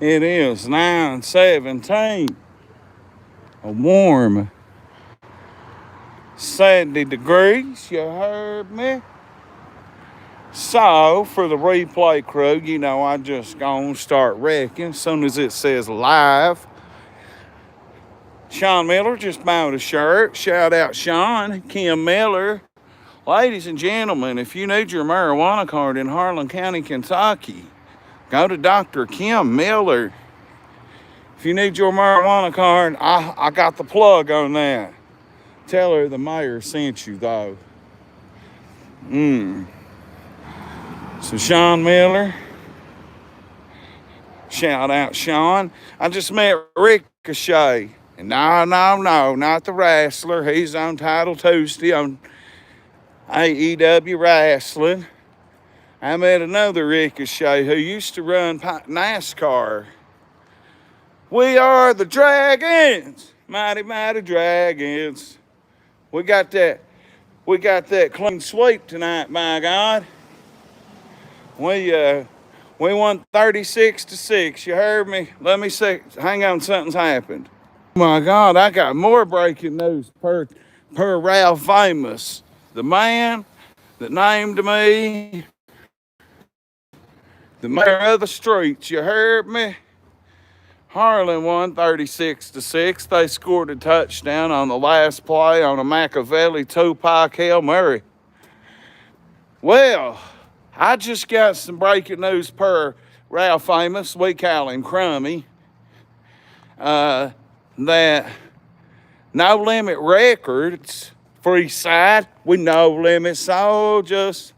It is 9:17. A warm 70 degrees, you heard me? So, for the replay crew, you know I just gonna start wrecking as soon as it says live. Sean Miller just bought a shirt. Shout out Sean, Kim Miller. Ladies and gentlemen, if you need your marijuana card in Harlan County, Kentucky, go to Dr. Kim Miller. If you need your marijuana card, I got the plug on that. Tell her the mayor sent you, though. So Sean Miller, shout out Sean. I just met Ricochet. And no, not the wrestler. He's on Title Tuesday on AEW Wrestling. I met another Ricochet who used to run NASCAR. We are the Dragons, mighty, mighty Dragons. We got that clean sweep tonight, by God. We won 36-6. You heard me? Let me say, hang on, something's happened. Oh my God, I got more breaking news per Ralph Famous, the man that named me the mayor of the streets. You heard me? Harlan won 36-6. They scored a touchdown on the last play on a Machiavelli Tupac Hail Mary. Well, I just got some breaking news per Ralph Famous. We call him Crummy. That No Limit Records, free side, we No Limit Soldiers.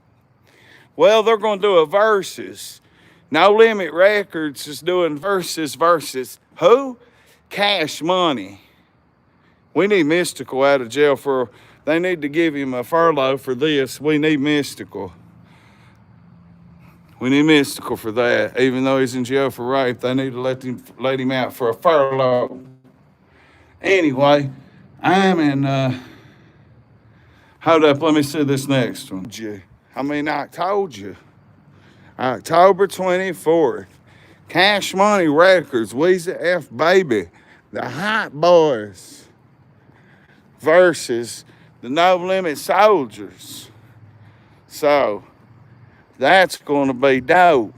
Well, they're going to do a versus. No Limit Records is doing versus who? Cash Money. We need Mystical out of jail they need to give him a furlough for this. We need Mystical. We need Mystical for that. Even though he's in jail for rape, they need to let him out for a furlough. Anyway, I'm in, hold up, let me see this next one. I told you. October 24th, Cash Money Records, Weezy F Baby, the Hot Boys versus the No Limit Soldiers. So, that's going to be dope.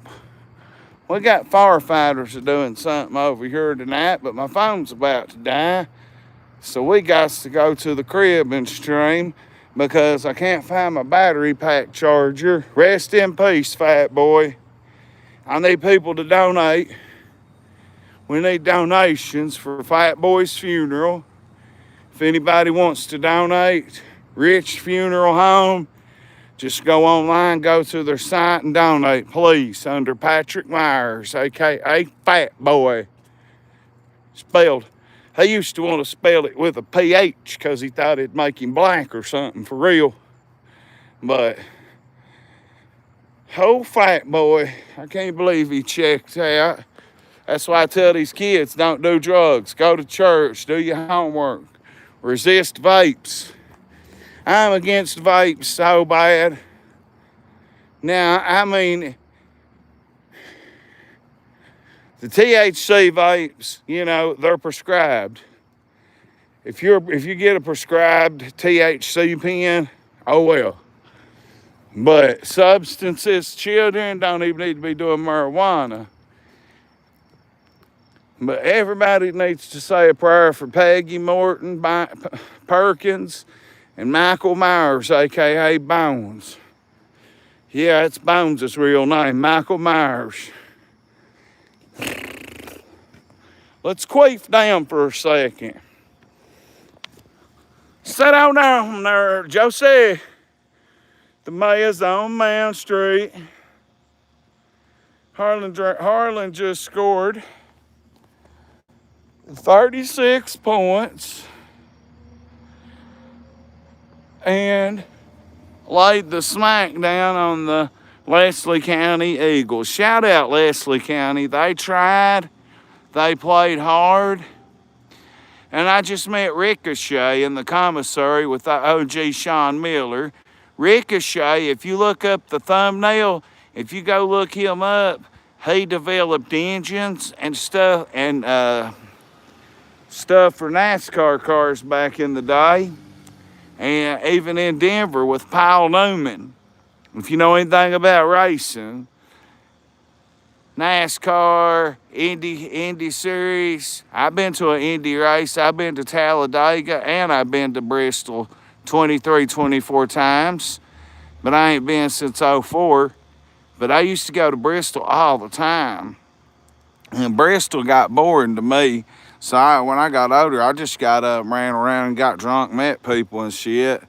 We got firefighters doing something over here tonight, but my phone's about to die. So we got to go to the crib and stream because I can't find my battery pack charger. Rest in peace, fat boy. I need people to donate. We need donations for Fat Boy's funeral. If anybody wants to donate, Rich Funeral Home, just go online, go to their site and donate, please, under Patrick Myers, a.k.a. Fat Boy. Spelled. He used to want to spell it with a PH because he thought it'd make him black or something, for real. But, oh, Fat Boy, I can't believe he checked out. That's why I tell these kids, don't do drugs. Go to church, do your homework. Resist vapes. I'm against vapes so bad. Now, I mean, the THC vapes, you know, they're prescribed. If you get a prescribed THC pen, oh well. But substances, children don't even need to be doing marijuana. But everybody needs to say a prayer for Peggy Morton, Perkins, and Michael Myers, a.k.a. Bones. Yeah, it's Bones' real name, Michael Myers. Let's queef down for a second. Sit on down there, Josie. The mayor's on Main Street. Harlan just scored 36 points and laid the smackdown on the Leslie County Eagles. Shout out Leslie County. They tried. They played hard. And I just met Ricochet in the commissary with the OG Sean Miller. Ricochet, if you look up the thumbnail, if you go look him up, he developed engines and stuff stuff for NASCAR cars back in the day, and even in Denver with Paul Newman. If you know anything about racing, NASCAR, Indy Series. I've been to an Indy race. I've been to Talladega, and I've been to Bristol 23, 24 times. But I ain't been since '04. But I used to go to Bristol all the time. And Bristol got boring to me. So when I got older, I just got up, ran around, and got drunk, met people and shit.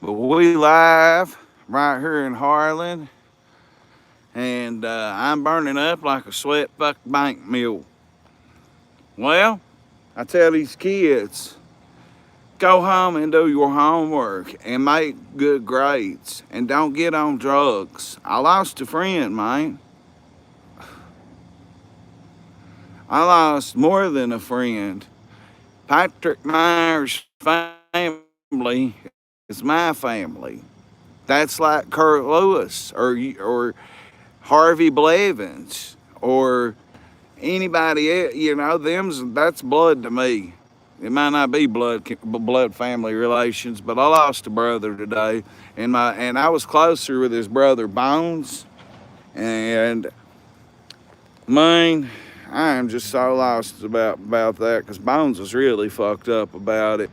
But we live right here in Harlan. And I'm burning up like a sweat fuck bank mule. Well, I tell these kids, go home and do your homework and make good grades and don't get on drugs. I lost a friend, man. I lost more than a friend. Patrick Meyer's family is my family. That's like Kurt Lewis or Harvey Blevins or anybody else, you know, that's blood to me. It might not be blood family relations, but I lost a brother today, and I was closer with his brother Bones, and man, I am just so lost about that because Bones was really fucked up about it,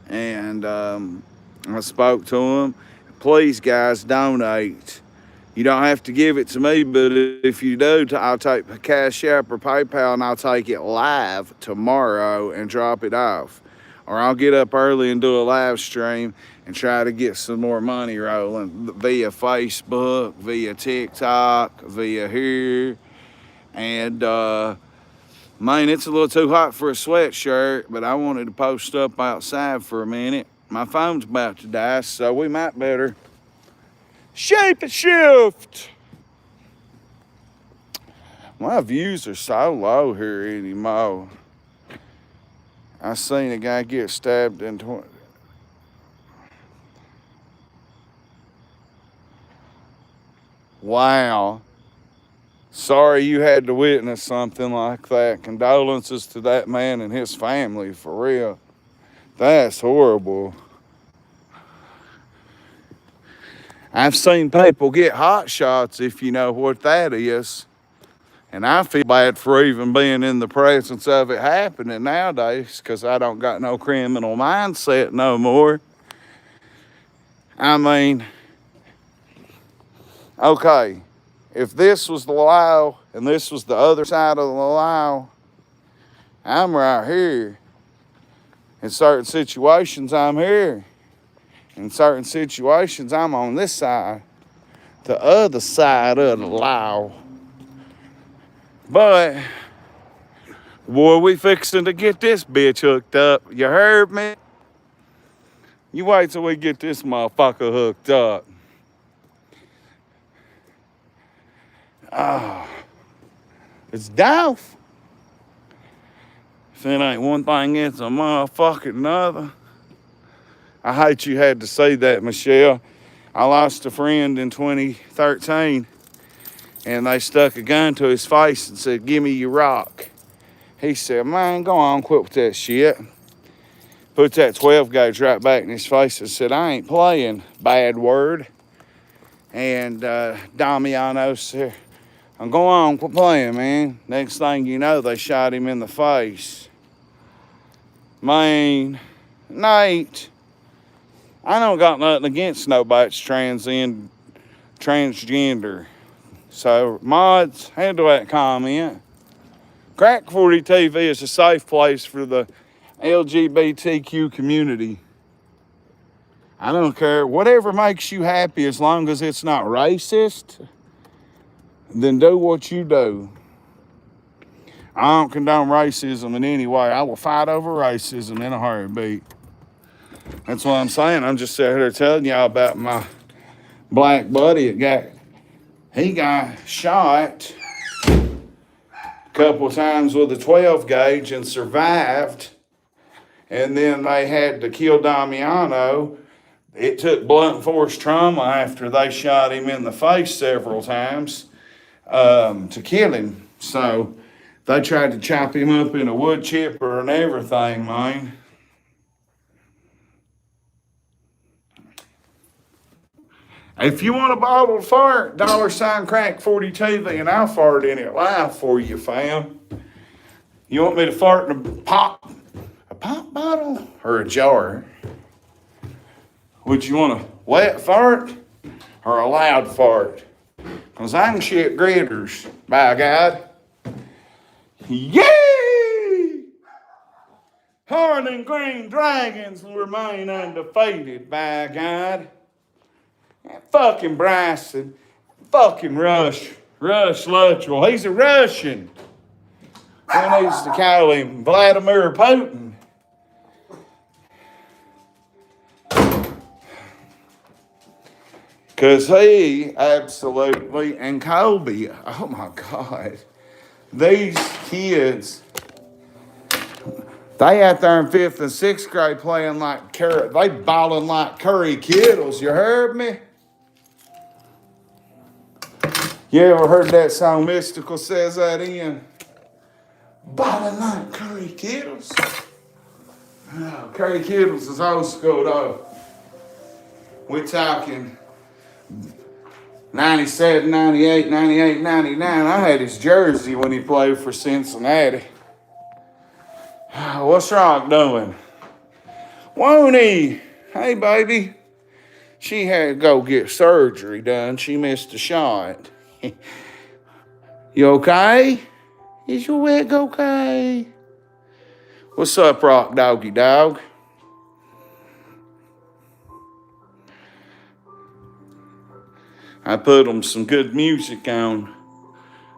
and I spoke to him. Please, guys, donate. You don't have to give it to me, but if you do, I'll take Cash App or PayPal, and I'll take it live tomorrow and drop it off. Or I'll get up early and do a live stream and try to get some more money rolling via Facebook, via TikTok, via here. And, man, it's a little too hot for a sweatshirt, but I wanted to post up outside for a minute. My phone's about to die, so we might better shape and shift. My views are so low here anymore. I seen a guy get stabbed in 20. Wow. Sorry you had to witness something like that. Condolences to that man and his family, for real. That's horrible. I've seen people get hot shots, if you know what that is. And I feel bad for even being in the presence of it happening nowadays because I don't got no criminal mindset no more. I mean, okay, if this was the law and this was the other side of the law, I'm right here. In certain situations, I'm here. In certain situations, I'm on this side, the other side of the law. But, boy, we fixing to get this bitch hooked up. You heard me? You wait till we get this motherfucker hooked up. Oh, it's Dolph. If it ain't one thing, it's a motherfucking another. I hate you had to say that, Michelle. I lost a friend in 2013, and they stuck a gun to his face and said, "Give me your rock." He said, "Man, go on, quit with that shit." Put that 12 gauge right back in his face and said, "I ain't playing, bad word." And Damiano said, "Go on, quit playing, man." Next thing you know, they shot him in the face. Man, Nate, I don't got nothing against nobody's transgender. So, mods, handle that comment. Crack 40 TV is a safe place for the LGBTQ community. I don't care. Whatever makes you happy, as long as it's not racist, then do what you do. I don't condone racism in any way. I will fight over racism in a heartbeat. That's what I'm saying. I'm just sitting here telling y'all about my black buddy he got shot a couple times with a 12 gauge and survived. And then they had to kill Damiano. It took blunt force trauma after they shot him in the face several times. to kill him. So they tried to chop him up in a wood chipper and everything, man. If you want a bottle of fart, $crack 40 TV, and I'll fart in it live for you, fam. You want me to fart in a pop bottle or a jar? Would you want a wet fart or a loud fart? Because I can shit gritters, by God. Yay! Hard and Green Dragons will remain undefeated, by God. That fucking Bryson, fucking Rush Luttrell, he's a Russian. Who needs to call him Vladimir Putin? Because he absolutely, and Kobe, oh my God, these kids, they out there in 5th and 6th grade playing like they balling like Curry Kittles, you heard me? You ever heard that song Mystical says that in? Balling like Curry Kittles. Oh, Curry Kittles is old school though. We're talking 97, 98, 98, 99. I had his jersey when he played for Cincinnati. What's Rock doing? Won't he? Hey, baby. She had to go get surgery done. She missed a shot. You okay? Is your leg okay? What's up, Rock Doggy Dog? I put them some good music on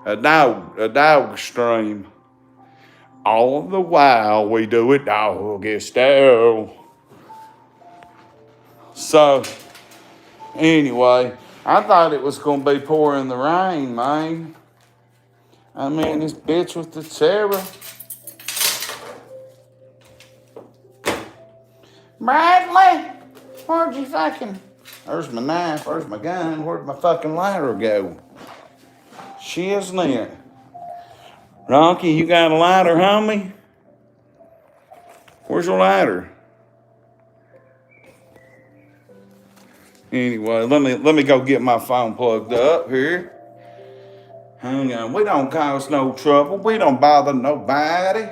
a dog stream. All the while we do it doggy style. So, anyway, I thought it was going to be pouring the rain, man. I mean, this bitch with the terror. Bradley, where'd you fucking... There's my knife, there's my gun, where'd my fucking lighter go? She isn't it. Rocky, you got a lighter, homie? Where's your lighter? Anyway, let me go get my phone plugged up here. Hang on, we don't cause no trouble. We don't bother nobody.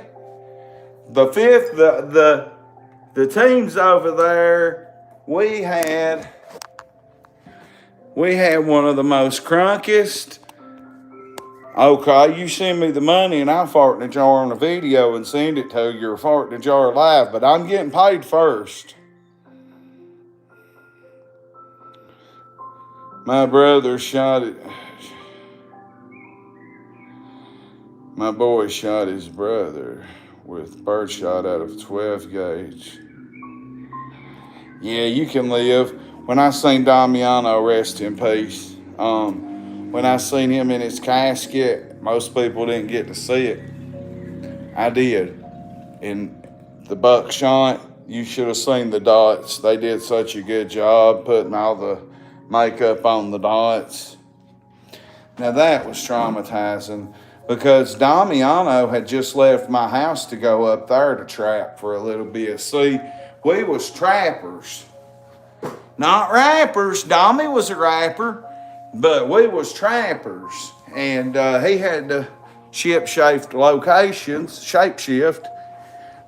The teams over there, we had one of the most crunkiest. Okay, you send me the money and I'll fart in a jar on a video and send it to you or fart in a jar live, but I'm getting paid first. My brother shot it. My boy shot his brother with birdshot out of 12 gauge. Yeah, you can live. When I seen Damiano, rest in peace, when I seen him in his casket, most people didn't get to see it. I did. In the buckshot, you should have seen the dots. They did such a good job putting all the makeup on the dots. Now that was traumatizing because Damiano had just left my house to go up there to trap for a little bit. See, we was trappers. Not rappers. Dommy was a rapper, but we was trappers. And he had to shapeshift locations,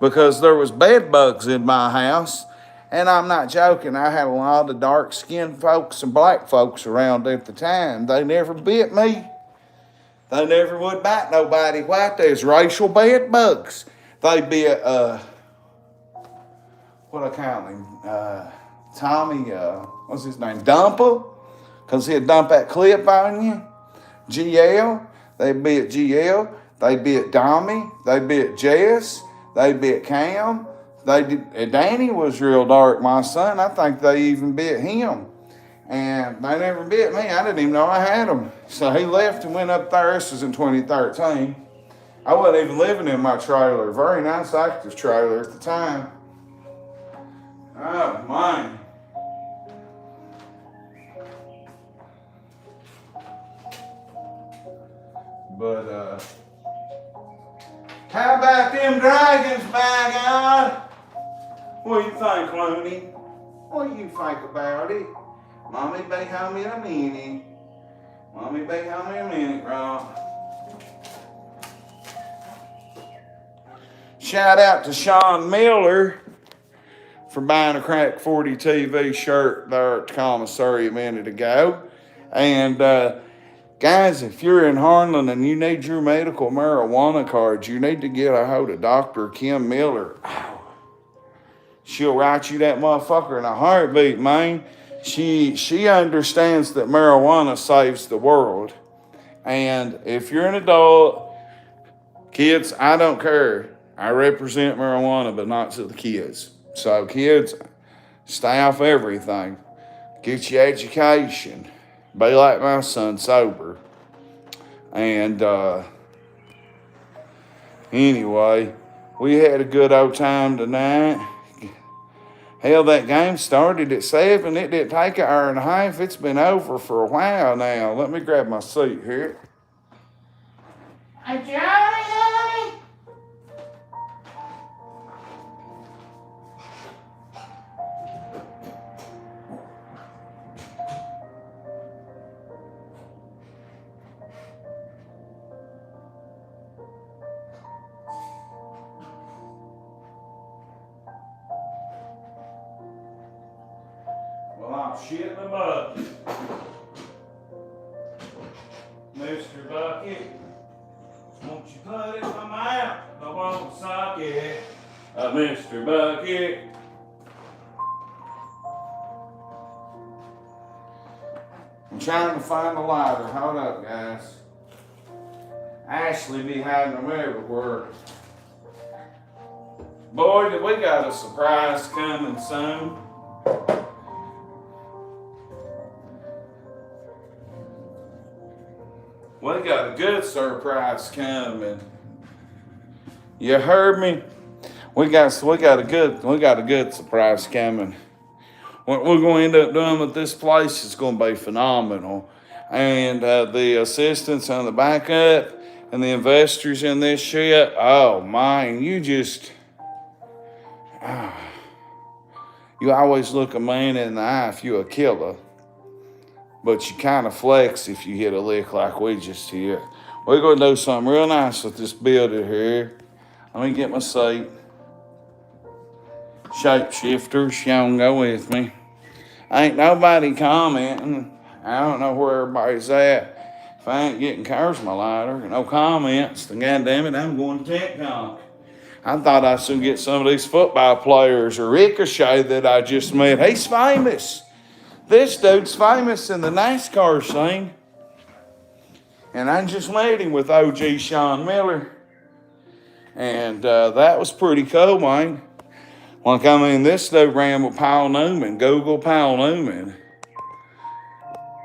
because there was bed bugs in my house. And I'm not joking. I had a lot of dark-skinned folks and black folks around at the time. They never bit me. They never would bite nobody white. There's racial bed bugs. They bit, what I call him? Tommy, what's his name? Dumper, because he'd dump that clip on you. GL, they bit GL. They bit Dommy. They bit Jess. They bit Cam. Danny was real dark, my son. I think they even bit him. And they never bit me. I didn't even know I had them. So he left and went up there. This was in 2013. I wasn't even living in my trailer. Very nice active trailer at the time. Oh, man. But, how about them dragons, by God? What do you think, Looney? What do you think about it? Mommy be home in a minute. Mommy be home in a minute, right? Shout out to Sean Miller for buying a Crack 40 TV shirt there at the commissary a minute ago. And guys, if you're in Harlan and you need your medical marijuana cards, you need to get a hold of Dr. Kim Miller. She'll write you that motherfucker in a heartbeat, man. She understands that marijuana saves the world. And if you're an adult, kids, I don't care. I represent marijuana, but not to the kids. So kids, stay off everything. Get your education. Be like my son, sober. And anyway, we had a good old time tonight. Hell, that game started at 7. It didn't take an hour and a half. It's been over for a while now. Let me grab my seat here. Hey, Johnny, honey. Well, I'm shitting the bucket. Mr. Bucket, won't you put it in my mouth? I won't suck it. Mr. Bucket. I'm trying to find a lighter. Hold up, guys. Ashley be hiding them everywhere. Boy, did we got a surprise coming soon. We got a good surprise coming. You heard me? We got a good surprise coming. What we're going to end up doing with this place is going to be phenomenal. And the assistants on the backup and the investors in this shit, oh man, you always look a man in the eye if you're a killer. But you kind of flex if you hit a lick like we just hit. We're going to do something real nice with this builder here. Let me get my seat. Shapeshifters, y'all can go with me. Ain't nobody commenting. I don't know where everybody's at. If I ain't getting cars my lighter, no comments, then goddamn it, I'm going to TikTok. I thought I should get some of these football players or Ricochet that I just met. He's famous. This dude's famous in the NASCAR scene. And I just met him with OG Sean Miller. And that was pretty cool, man. Like, I mean, this dude ran with Paul Newman, Google Paul Newman.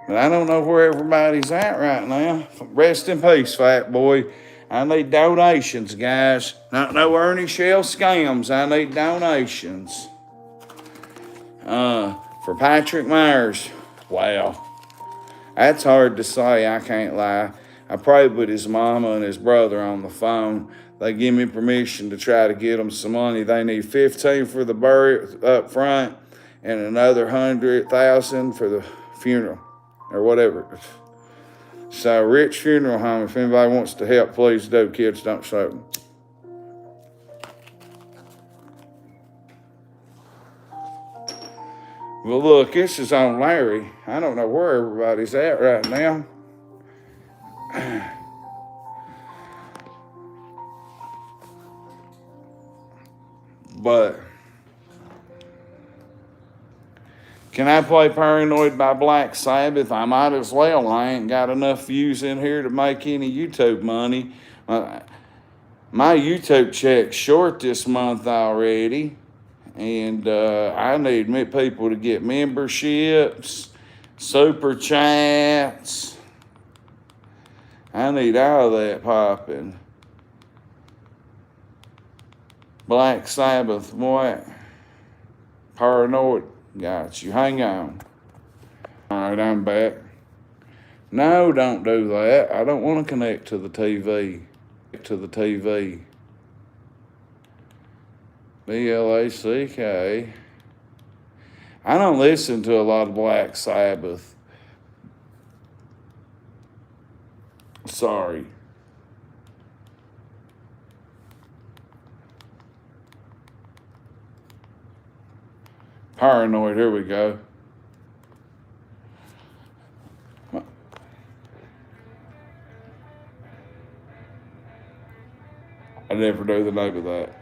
But I don't know where everybody's at right now. Rest in peace, fat boy. I need donations, guys. Not no Ernie Shell scams. I need donations. For Patrick Myers. Wow. That's hard to say, I can't lie. I prayed with his mama and his brother on the phone. They give me permission to try to get them some money. They need $15 for the burial up front and another $100,000 for the funeral or whatever. So, Rich Funeral Home, if anybody wants to help, please do. Kids, don't show them. Well, look, this is on Larry. I don't know where everybody's at right now. But can I play Paranoid by Black Sabbath? I might as well. I ain't got enough views in here to make any YouTube money. My YouTube check's short this month already. And I need people to get memberships, super chats. I need all that popping. Black Sabbath, what? Paranoid. Got you. Hang on. All right, I'm back. No, don't do that. I don't want to connect to the TV. To the TV. BLACK. I don't listen to a lot of Black Sabbath. Sorry. Paranoid, here we go. I never knew the name of that.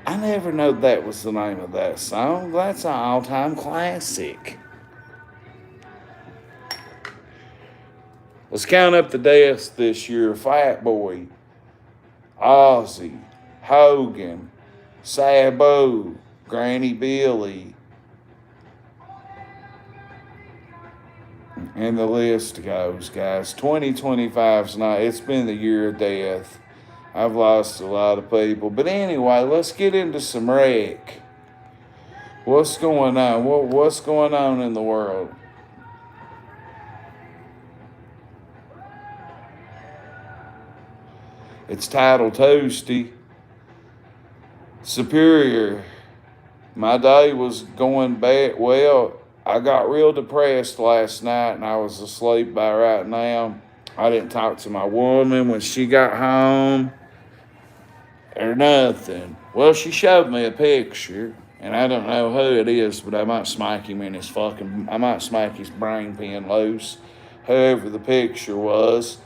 I never knew that was the name of that song. That's an all-time classic. Let's count up the deaths this year. Fat Boy, Ozzy, Hogan, Sabu, Granny Billy, and the list goes, guys. 2025's not, it's been the year of death. I've lost a lot of people. But anyway, let's get into some wreck. What's going on? What's going on in the world? It's Title Tuesday. Superior. My day was going bad. Well, I got real depressed last night and I was asleep by right now. I didn't talk to my woman when she got home or nothing. Well, she showed me a picture and I don't know who it is, but I might smack him in his I might smack his brain pin loose, whoever the picture was.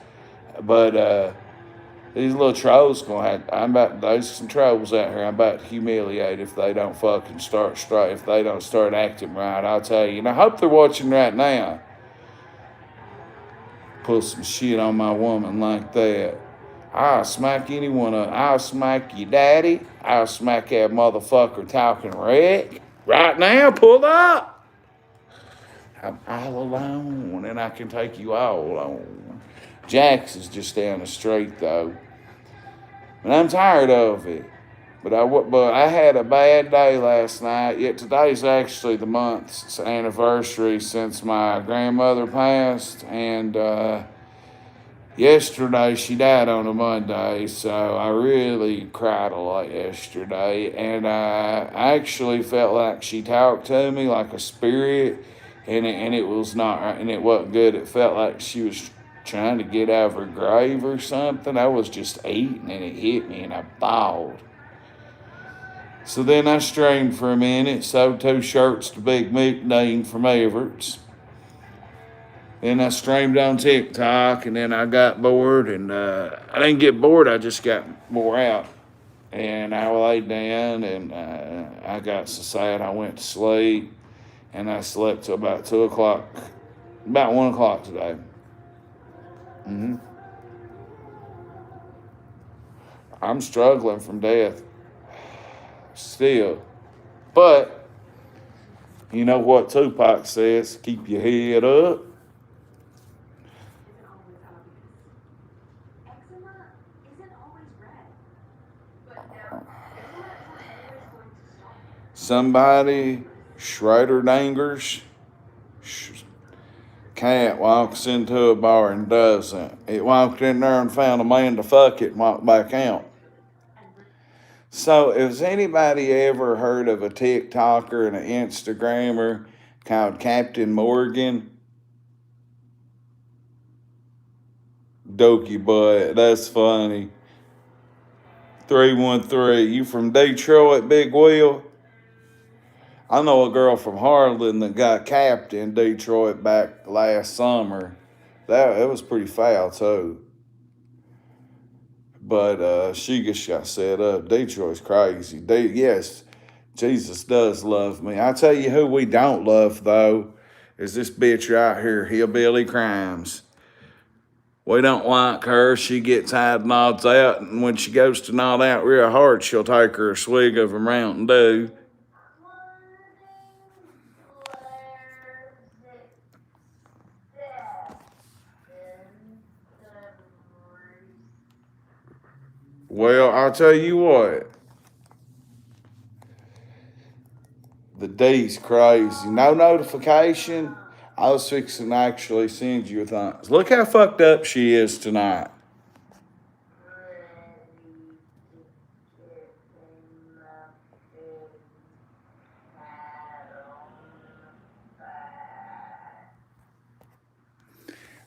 But, these little trolls there's some trolls out here I'm about to humiliate if they don't fucking start straight, if they don't start acting right, I'll tell you. And I hope they're watching right now. Put some shit on my woman like that. I'll smack anyone up. I'll smack your daddy. I'll smack that motherfucker talking wreck. Right now, pull up. I'm all alone and I can take you all on. Jax is just down the street though. But I'm tired of it. But I had a bad day last night. Yet today's actually the month's anniversary since my grandmother passed. And yesterday she died on a Monday. So I really cried a lot yesterday. And I actually felt like she talked to me like a spirit. And it was not right. And it wasn't good. It felt like she was trying to get out of her grave or something. I was just eating and it hit me and I bawled. So then I strained for a minute, sold 2 shirts to Big Mick Dean from Everett's. Then I streamed on TikTok and then I got bored and I didn't get bored, I just got wore out. And I laid down and I got so sad I went to sleep and I slept till about 2 o'clock, about 1 o'clock today. I'm struggling from death still. But you know what Tupac says, keep your head up. Somebody, Schrader Dangers, cat walks into a bar and doesn't. It walked in there and found a man to fuck it and walked back out. So, has anybody ever heard of a TikToker and an Instagrammer called Captain Morgan? Dokey butt, that's funny. 313, you from Detroit, Big Wheel? I know a girl from Harlan that got capped in Detroit back last summer. It was pretty foul too. But she just got set up. Detroit's crazy. Yes, Jesus does love me. I tell you who we don't love though is this bitch right here, Hillbilly Crimes. We don't like her. She gets high and nods out, and when she goes to nod out real hard, she'll take her a swig of her Mountain Dew. Well, I'll tell you what. D's crazy. No notification. I was fixing to actually send you things. Look how fucked up she is tonight.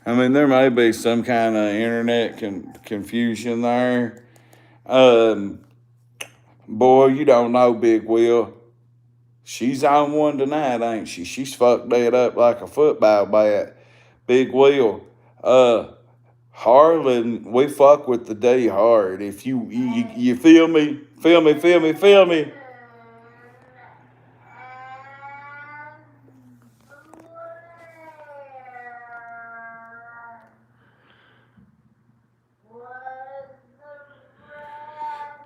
I mean, there may be some kind of internet confusion there. Boy, you don't know, Big Will. She's on one tonight, ain't she? She's fucked that up like a football bat. Big Will. Harlan, we fuck with the D hard. If you feel me, feel me.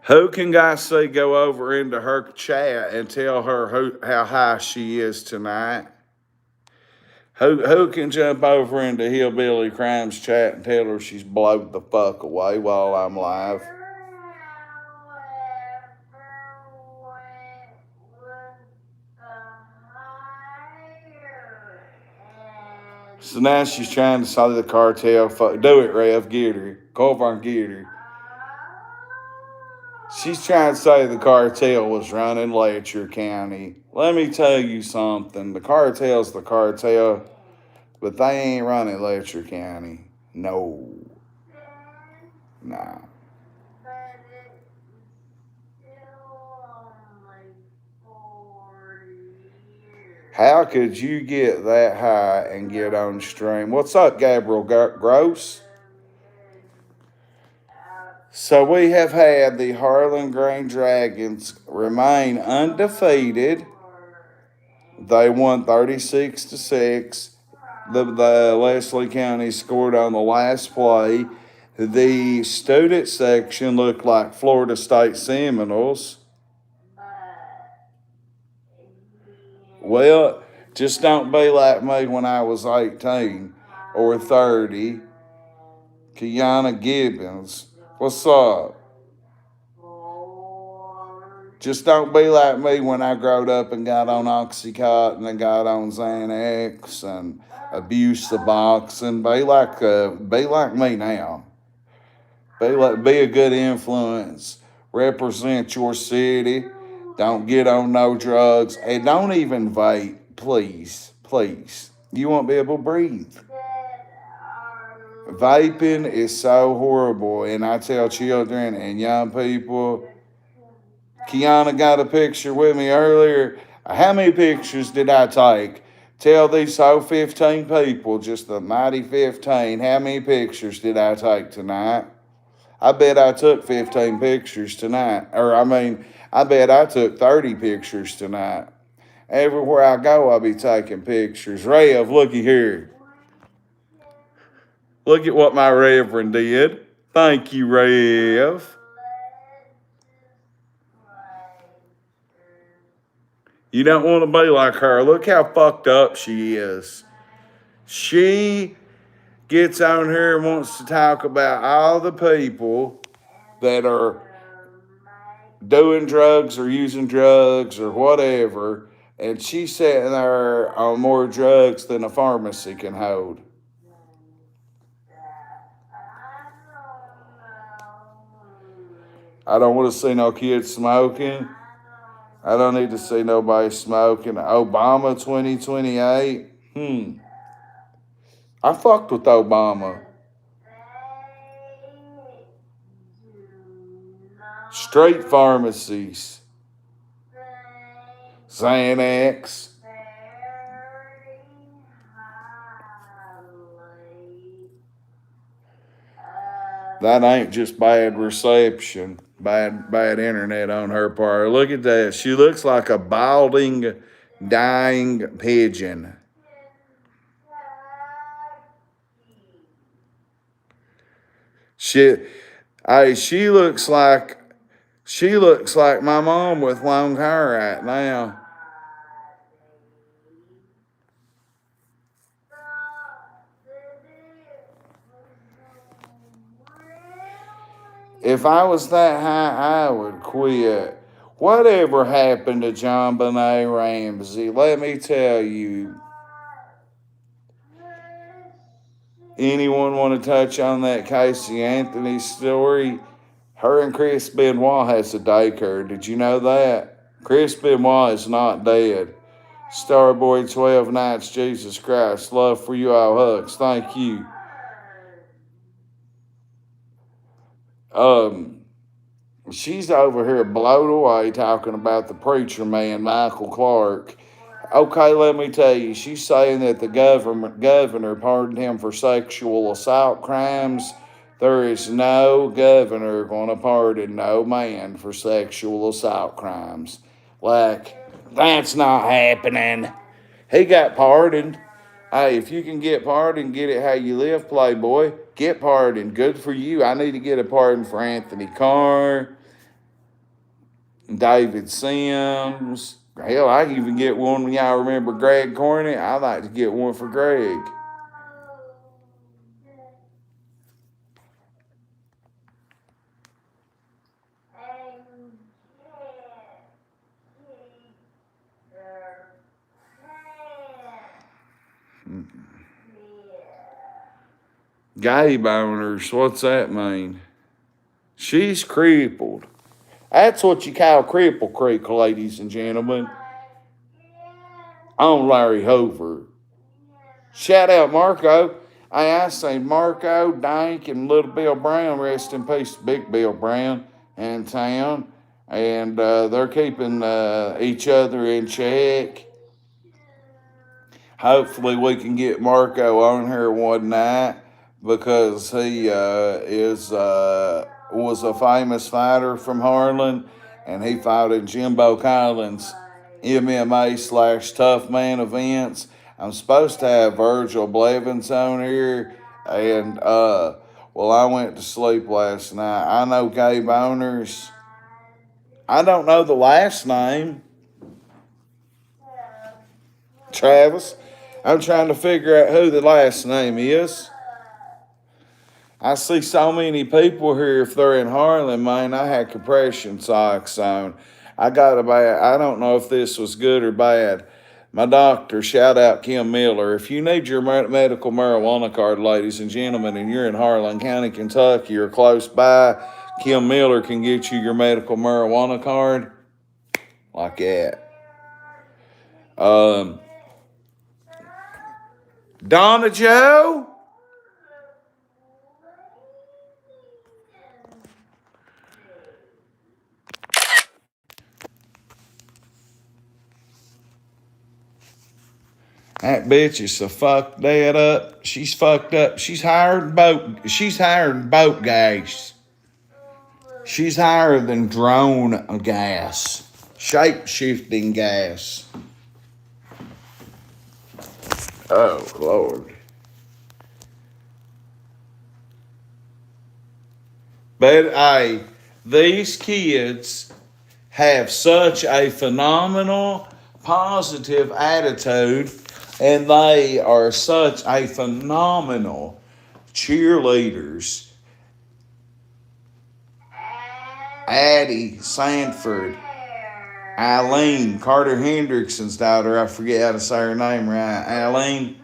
Who can guys say go over into her chat and tell her how high she is tonight? Who can jump over into Hillbilly Crimes chat and tell her she's blowed the fuck away while I'm live? So now she's trying to say the cartel. Do it, Rev. Get her. Go over and get her. She's trying to say the cartel was running Letcher County. Let me tell you something. The cartel's the cartel, but they ain't running Letcher County. No. Nah. How could you get that high and get on stream? What's up, Gabriel Gross? So we have had the Harlan Green Dragons remain undefeated. They won 36-6. The Leslie County scored on the last play. The student section looked like Florida State Seminoles. Well, just don't be like me when I was 18 or 30. Kiana Gibbons. What's up? Just don't be like me when I growed up and got on Oxycontin and got on Xanax and abused the boxing. Be like me now. Be a good influence. Represent your city. Don't get on no drugs. And don't even vape, please. Please. You won't be able to breathe. Vaping is so horrible, and I tell children and young people. Kiana got a picture with me earlier. How many pictures did I take? Tell these 15 people, just the mighty 15, how many pictures did I take tonight? I bet I took 15 pictures tonight. I bet I took 30 pictures tonight. Everywhere I go, I'll be taking pictures. Rev, looky here. Look at what my Reverend did. Thank you, Rev. You don't want to be like her. Look how fucked up she is. She gets on here and wants to talk about all the people that are doing drugs or using drugs or whatever, and she's sitting there on more drugs than a pharmacy can hold. I don't want to see no kids smoking. I don't need to see nobody smoking. Obama 2028. I fucked with Obama. Straight pharmacies. Xanax. That ain't just bad reception, bad internet on her part. Look at that. She looks like a balding, dying pigeon. She looks like my mom with long hair right now. If I was that high, I would quit. Whatever happened to John Benet Ramsey? Let me tell you. Anyone want to touch on that Casey Anthony story? Her and Chris Benoit has a daycare. Did you know that? Chris Benoit is not dead. Starboy 12 Nights, Jesus Christ. Love for you all, hugs. Thank you. She's over here blown away talking about the preacher man, Michael Clark. Okay, let me tell you, she's saying that the governor pardoned him for sexual assault crimes. There is no governor going to pardon no man for sexual assault crimes. Like, that's not happening. He got pardoned. Hey, if you can get pardoned, get it how you live, playboy. Get pardoned. Good for you. I need to get a pardon for Anthony Carr, David Sims. Hell, I can even get one when y'all remember Greg Cornett. I'd like to get one for Greg. Gay boners, what's that mean? She's crippled. That's what you call Cripple Creek, ladies and gentlemen. On Larry Hoover. Shout out Marco. I say Marco, Dank, and Little Bill Brown. Rest in peace, Big Bill Brown in town. And they're keeping each other in check. Hopefully we can get Marco on here one night because he was a famous fighter from Harlan, and he fought in Jimbo Collins' MMA/Tough Man events. I'm supposed to have Virgil Blevins on here, and well, I went to sleep last night. I know Gay Boners. I don't know the last name. Travis. I'm trying to figure out who the last name is. I see so many people here. If they're in Harlan, man, I had compression socks on. I don't know if this was good or bad. My doctor, shout out Kim Miller. If you need your medical marijuana card, ladies and gentlemen, and you're in Harlan County, Kentucky, or close by, Kim Miller can get you your medical marijuana card. Like that. Donna Joe? That bitch is so fucked that up. She's fucked up. She's hiring boat gas. She's higher than drone gas. Shape-shifting gas. Oh, Lord. But, hey, these kids have such a phenomenal, positive attitude, and they are such a phenomenal cheerleaders. Addie Sanford, Eileen, Carter Hendrickson's daughter, I forget how to say her name right, Eileen,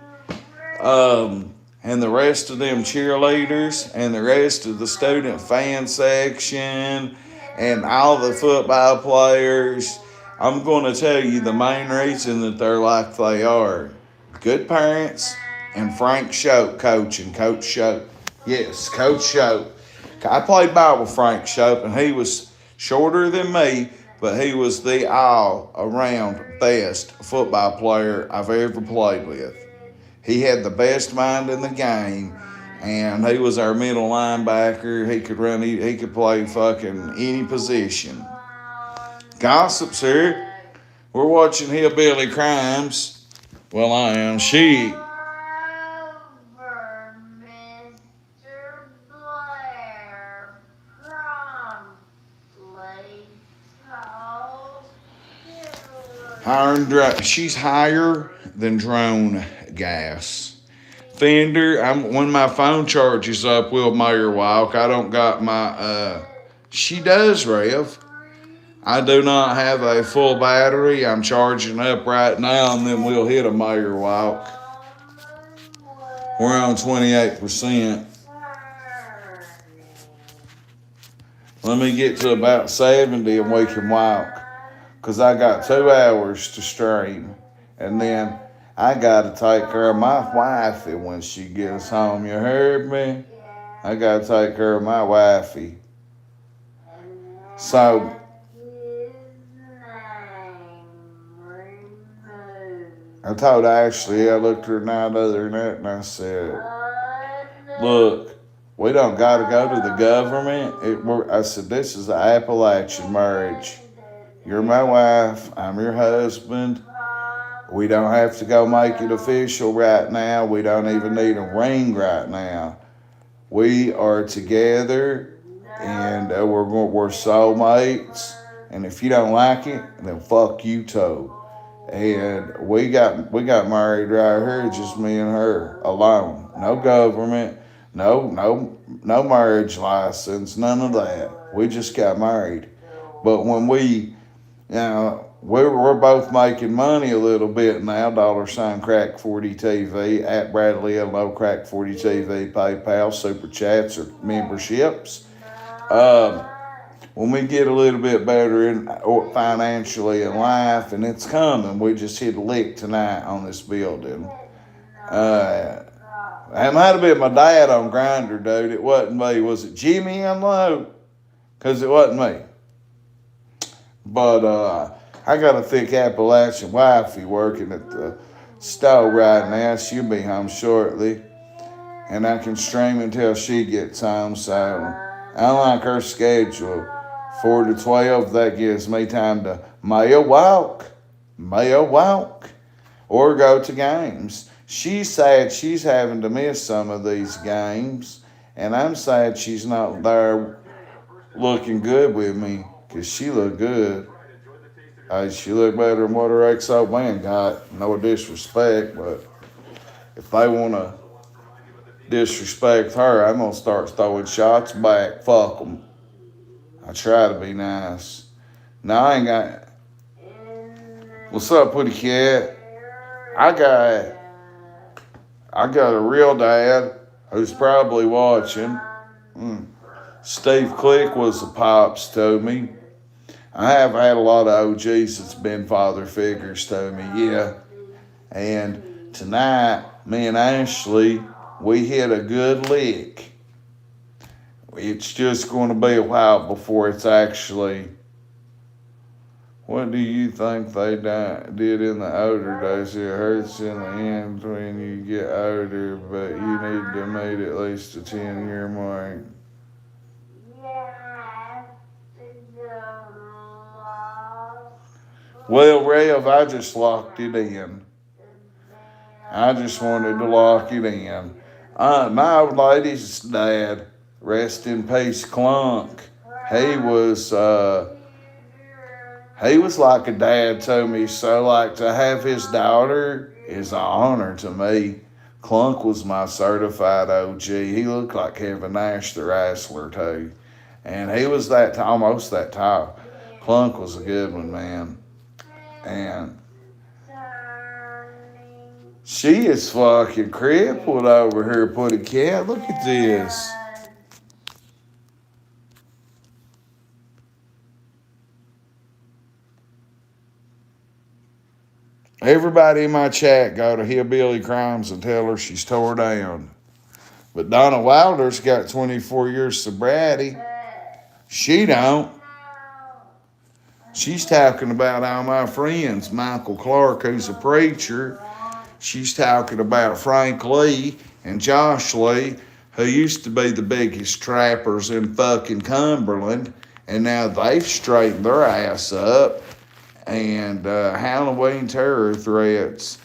and the rest of them cheerleaders, and the rest of the student fan section, and all the football players. I'm going to tell you the main reason that they're like they are. Good parents and Frank Shope coaching. Coach Shope. Yes, Coach Shope. I played ball with Frank Shope, and he was shorter than me, but he was the all-around best football player I've ever played with. He had the best mind in the game, and he was our middle linebacker. He could run. He could play fucking any position. Gossips here. We're watching Hillbilly Crimes. Well, I am. She. She's higher than drone gas. Fender, when my phone charges up, Will Mayer walk. I don't got my, she does, Rev. I do not have a full battery. I'm charging up right now, and then we'll hit a mayor walk. We're on 28%. Let me get to about 70 and we can walk. Because I got 2 hours to stream. And then I got to take care of my wifey when she gets home. You heard me? I got to take care of my wifey. So, I told Ashley, I looked her night other night and I said, look, we don't got to go to the government. I said, this is an Appalachian marriage. You're my wife. I'm your husband. We don't have to go make it official right now. We don't even need a ring right now. We are together, and we're soulmates. And if you don't like it, then fuck you too. And we got married right here, just me and her alone. No government, no marriage license, none of that. We just got married. But when we're both making money a little bit now. $ Crack 40 TV at Bradley Low Crack 40 TV, PayPal, Super Chats, or memberships. When we get a little bit better financially in life, and it's coming, we just hit a lick tonight on this building. It might have been my dad on Grindr, dude. It wasn't me. Was it Jimmy Unload? Because it wasn't me. But I got a thick Appalachian wifey working at the stove right now. She'll be home shortly. And I can stream until she gets home. So I like her schedule. 4 to 12, that gives me time to walk, or go to games. She's sad she's having to miss some of these games. And I'm sad she's not there looking good with me, because she looked good. She looked better than what her ex-old man got. No disrespect, but if they want to disrespect her, I'm going to start throwing shots back. Fuck them. I try to be nice. No, I ain't got... What's up, Putty Cat? I got a real dad who's probably watching. Steve Click was the pops to me. I have had a lot of OGs that's been father figures to me, yeah. And tonight, me and Ashley, we hit a good lick. It's just going to be a while before it's actually... What do you think they did in the older days? It hurts in the end when you get older, but you need to meet at least a 10-year mark. Well, Rev, I just locked it in. I just wanted to lock it in. My old lady's dad, rest in peace, Clunk. He was like a dad to me. So, like, to have his daughter is an honor to me. Clunk was my certified OG. He looked like Kevin Nash, the wrestler, too. And he was almost that tall. Clunk was a good one, man. And she is fucking crippled over here, Putty Cat. Look at this. Everybody in my chat go to Hillbilly Crimes and tell her she's tore down. But Donna Wilder's got 24 years sobriety. She don't. She's talking about all my friends. Michael Clark, who's a preacher. She's talking about Frank Lee and Josh Lee, who used to be the biggest trappers in fucking Cumberland. And now they've straightened their ass up. And Halloween terror threats.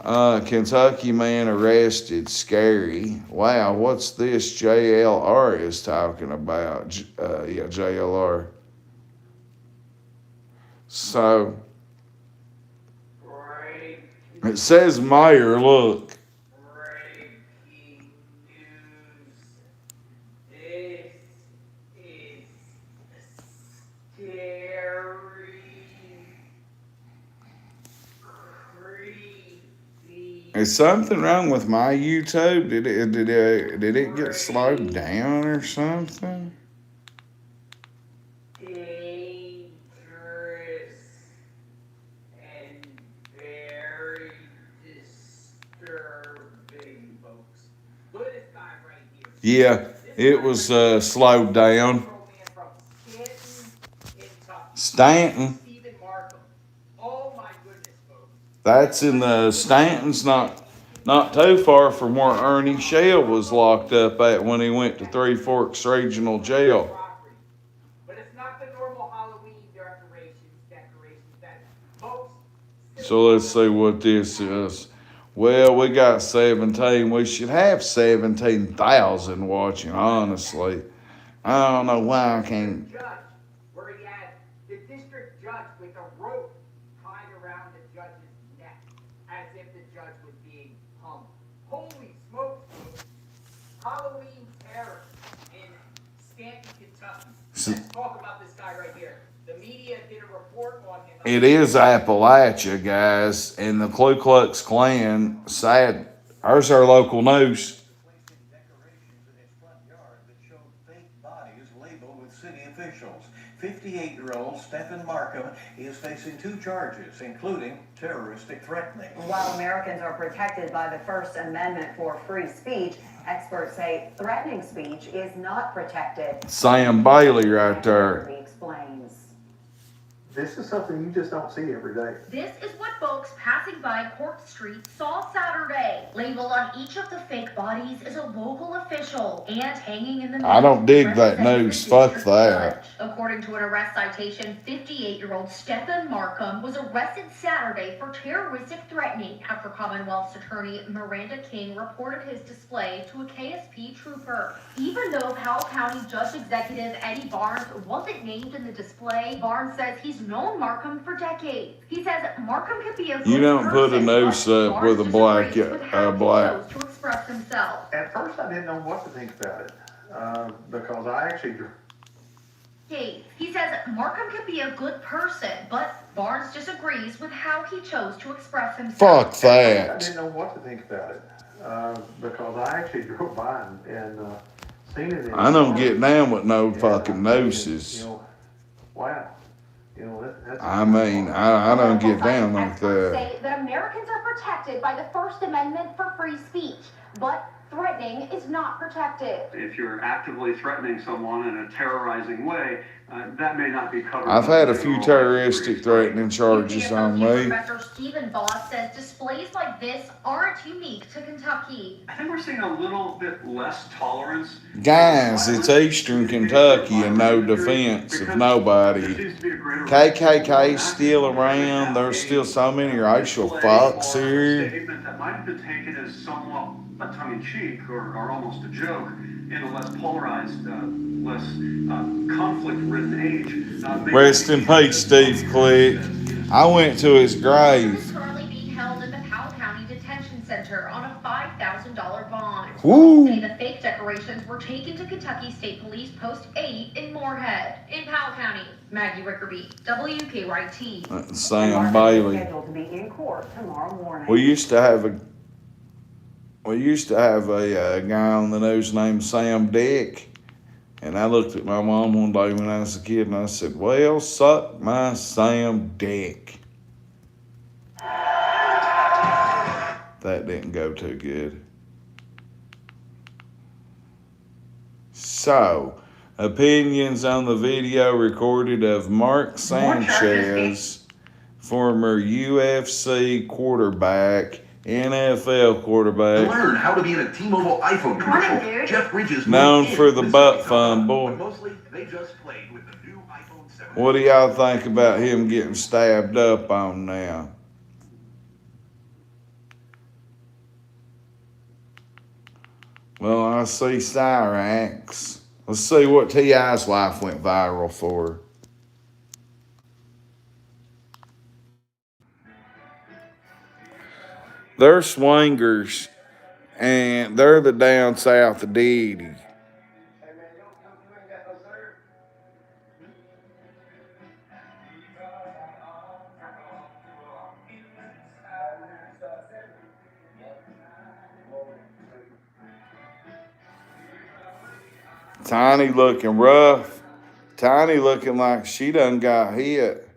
Kentucky man arrested. Scary. Wow, what's this JLR is talking about? JLR. So, it says Mayor, look. This is scary. Is something wrong with my YouTube? Did it get slowed down or something? Dangerous and very disturbing, folks. Look at this guy right here. Yeah, it was slowed down. From Stanton, Kentucky. Stanton. Stephen Markham. Oh my goodness, folks. That's in the Stanton's, not too far from where Ernie Shell was locked up at when he went to Three Forks Regional Jail. But it's not the normal Halloween decorations that folks. So let's see what this is. Well, we got 17. We should have 17,000 watching, honestly. I don't know why I can't. Judge, where he had the district judge with a rope tied around the judge's neck as if the judge was being hung. Holy smokes, folks. Halloween terror in Stanton, Kentucky. Let's talk about this guy right here. The media did a report on him. It is Appalachia, guys, and the Ku Klux Klan. Sad. There's our local news. Decorations in its front yard that showed fake bodies labeled with city officials. 58-year-old Stephen Markham is facing 2 charges, including terroristic threatening. While Americans are protected by the First Amendment for free speech, experts say threatening speech is not protected. Sam Bailey right there. He explains. This is something you just don't see every day. This is what folks passing by Court Street saw Saturday. Labeled on each of the fake bodies is a local official, and hanging in the middle. I don't dig that news. Fuck that. According to an arrest citation, 58-year-old Stephen Markham was arrested Saturday for terroristic threatening after Commonwealth's attorney Miranda King reported his display to a KSP trooper. Even though Powell County Judge Executive Eddie Barnes wasn't named in the display, Barnes says he's known Markham for decades. He says Markham could be a good You don't put a person, noose but up with a black, disagrees with how he black. chose to express himself. At first, I didn't know what to think about it because I actually. He says Markham could be a good person, but Barnes disagrees with how he chose to express himself. Fuck I that. didn't know what to think about it because I actually drove by and seen it. I don't get down with no fucking nooses. You know, wow. You know, that's I mean, I don't get down like Experts that. say that Americans are protected by the First Amendment for free speech, but threatening is not protected. If you're actively threatening someone in a terrorizing way, that may not be covered. I've had a few terroristic threatening charges on me. Professor Stephen Voss says displays like this aren't unique to Kentucky. I think we're seeing a little bit less tolerance. Guys, it's Eastern Kentucky and no defense of nobody. KKK still around. There's still so many racial fucks here. Statement that might have been taken as somewhat tongue-in-cheek or almost a joke in a less polarized, less conflict-ridden age. Rest in peace, Steve Click. I went to his grave. He's currently being held in the Powell County Detention Center on a $5,000 bond. Woo. Say the fake decorations were taken to Kentucky State Police Post 8 in Moorhead. In Powell County, Maggie Rickerby, WKYT. That's Sam Bailey. Scheduled to be in court tomorrow morning. We used to have a guy on the news named Sam Dick, and I looked at my mom one day when I was a kid and I said, well, suck my Sam Dick. That didn't go too good. So, opinions on the video recorded of Mark Sanchez, former UFC quarterback, NFL quarterback. Learn how to be in a T-Mobile iPhone commercial. Jeff Bridges known for the butt fumble. Mostly, they just played with the new iPhone 7. What do y'all think about him getting stabbed up on now? Well, I see Cyrax. Let's see what T.I.'s wife went viral for. They're swingers, and they're the down south of Diddy. Tiny looking rough. Tiny looking like she done got hit.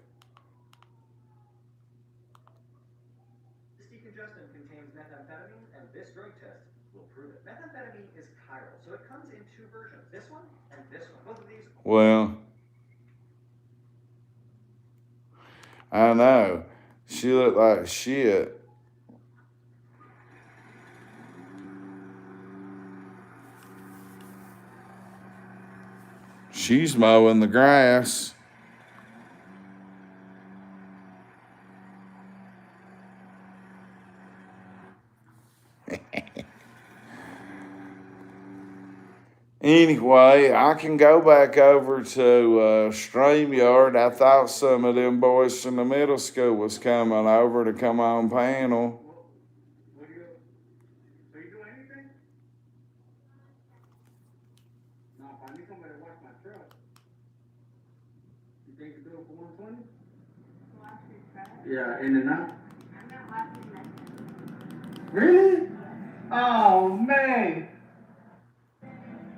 This decongestant contains methamphetamine, and this drug test will prove it. Methamphetamine is chiral, so it comes in two versions, this one and this one. Both of these. Well, I know. She looked like shit. She's mowing the grass. Anyway, I can go back over to StreamYard. I thought some of them boys from the middle school was coming over to come on panel. Are you doing anything? No, if I need somebody to watch my truck. You think you do it for 120? Yeah, in and out. I'm not watching that. Really? Oh, man.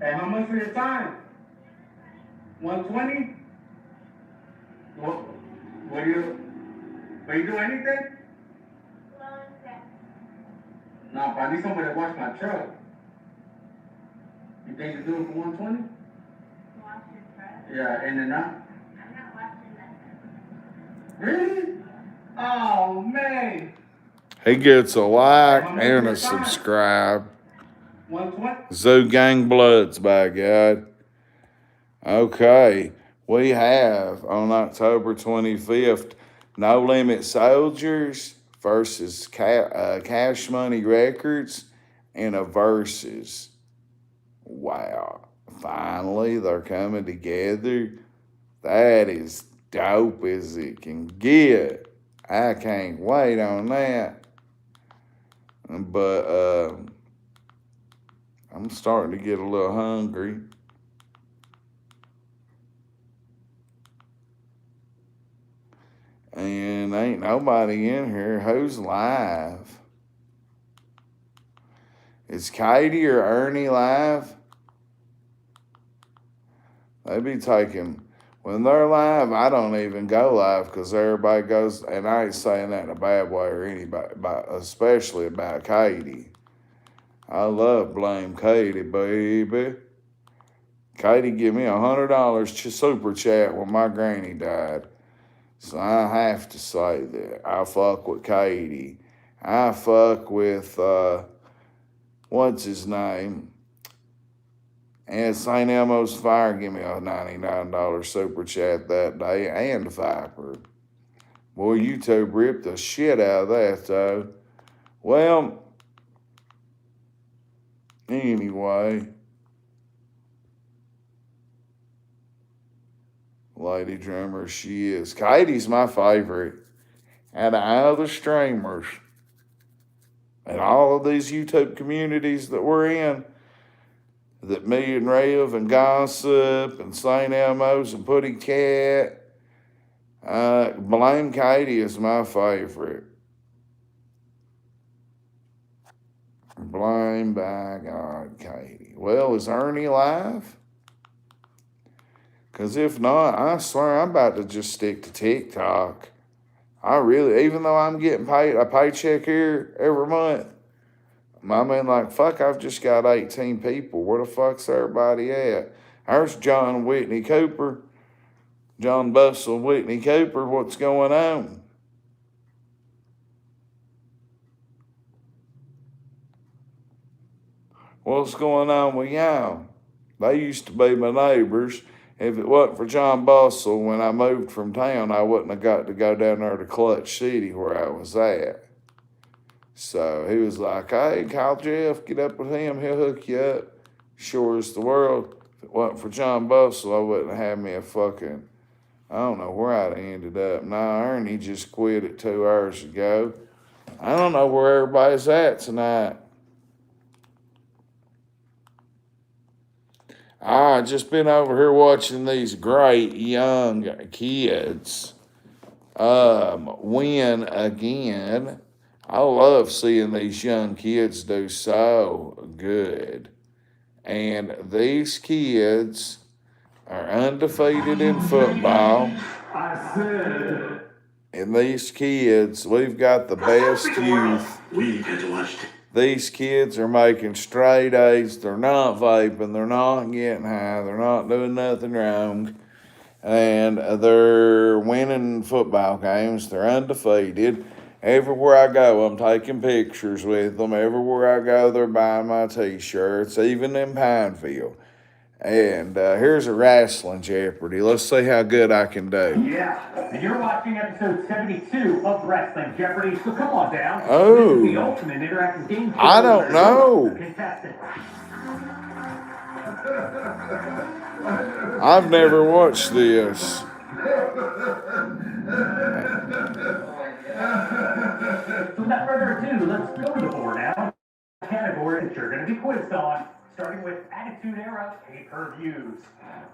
Hey, how much for your time? 120? What do you do anything? No, if I need somebody to watch my truck. You think you do it for 120? Wash your truck? Yeah, in and out. I'm not watching that. Really? Oh, man. He gets a like and a subscribe. 120? Zoo Gang Bloods, by God. Okay, we have on October 25th, No Limit Soldiers versus Cash Money Records in a versus. Wow, finally they're coming together. That is dope as it can get. I can't wait on that. But I'm starting to get a little hungry. And ain't nobody in here. Who's live? Is Katie or Ernie live? They be taking, when they're live, I don't even go live because everybody goes, and I ain't saying that in a bad way or anybody, especially about Katie. I love Blame Katie, baby. Katie give me $100 super chat when my granny died. So I have to say that. I fuck with Katie. I fuck with, what's his name? And St. Elmo's Fire give me a $99 super chat that day, and Viper. Boy, YouTube ripped the shit out of that, though. Well, anyway. Lady Drummer, she is. Katie's my favorite out of all the streamers. And all of these YouTube communities that we're in, that me and Rev and Gossip and St. Elmo's and Putty Cat, Blame Katie is my favorite. Blame by God, Katie. Well, is Ernie live? Because if not, I swear I'm about to just stick to TikTok. I really, even though I'm getting paid a paycheck here every month, I mean, like, fuck, I've just got 18 people. Where the fuck's everybody at? There's John Whitney Cooper. John Bustle Whitney Cooper. What's going on? What's going on with y'all? They used to be my neighbors. If it wasn't for John Bustle, when I moved from town, I wouldn't have got to go down there to Clutch City where I was at. So he was like, hey, call Jeff, get up with him, he'll hook you up. Sure as the world. If it wasn't for John Bustle, I wouldn't have had me a fucking, I don't know where I'd ended up. Nah, Ernie just quit it 2 hours ago. I don't know where everybody's at tonight. I just been over here watching these great young kids win again. I love seeing these young kids do so good. And these kids are undefeated in football. I said. And these kids, we've got the best youth. We had to watch. These kids are making straight A's. They're not vaping. They're not getting high. They're not doing nothing wrong. And they're winning football games. They're undefeated. Everywhere I go, I'm taking pictures with them. Everywhere I go, they're buying my T-shirts, even in Pineville. And here's a wrestling Jeopardy. Let's see how good I can do. Yeah, and you're watching episode 72 of Wrestling Jeopardy, so come on down. Oh. This is the ultimate interactive game show. I don't know. Contestant. I've never watched this. So without further ado, let's go to the board now. Category that you're going to be quizzed on, starting with Attitude Era pay-per-views,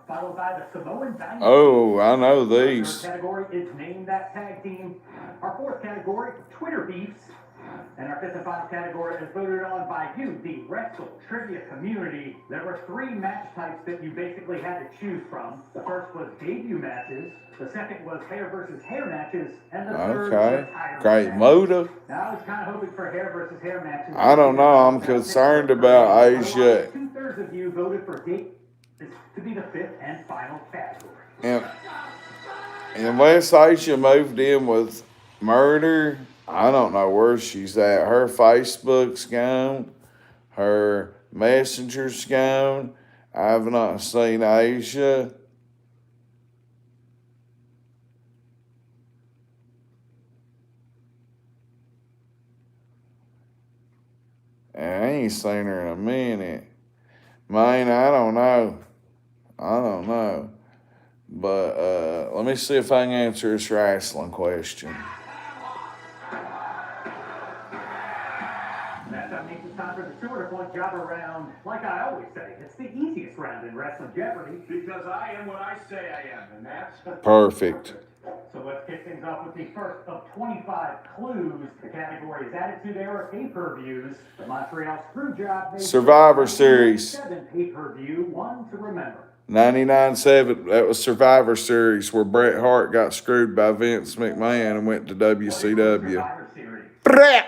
followed by the Samoan Dynasty. Oh, I know Our these. third category is Name That Tag Team. Our fourth category, Twitter Beefs. And our fifth and final category is voted on by you, the Wrestle Trivia community. There were 3 match types that you basically had to choose from. The first was debut matches. The second was hair versus hair matches. And the third was title Great matches. motive. Now, I was kind of hoping for hair versus hair matches. I don't know. I'm concerned about Asia. 2/3 of you voted for date to be the fifth and final category. And unless Asia moved in with murder, I don't know where she's at. Her Facebook's gone. Her Messenger's gone. I've not seen Asia. And I ain't seen her in a minute. Man, I don't know. But let me see if I can answer this wrestling question. That means it's time for the 200-point jobber round. Like I always say, it's the easiest round in Wrestling Jeopardy. Because I am what I say I am, and that's Perfect. So let's kick things off with the first of 25 clues. The category is Attitude Era pay-per-views. The Montreal Screwjob made Survivor Series. 7 pay-per-view, one to remember. 99.7, that was Survivor Series where Bret Hart got screwed by Vince McMahon and went to WCW. Survivor Series. Bret!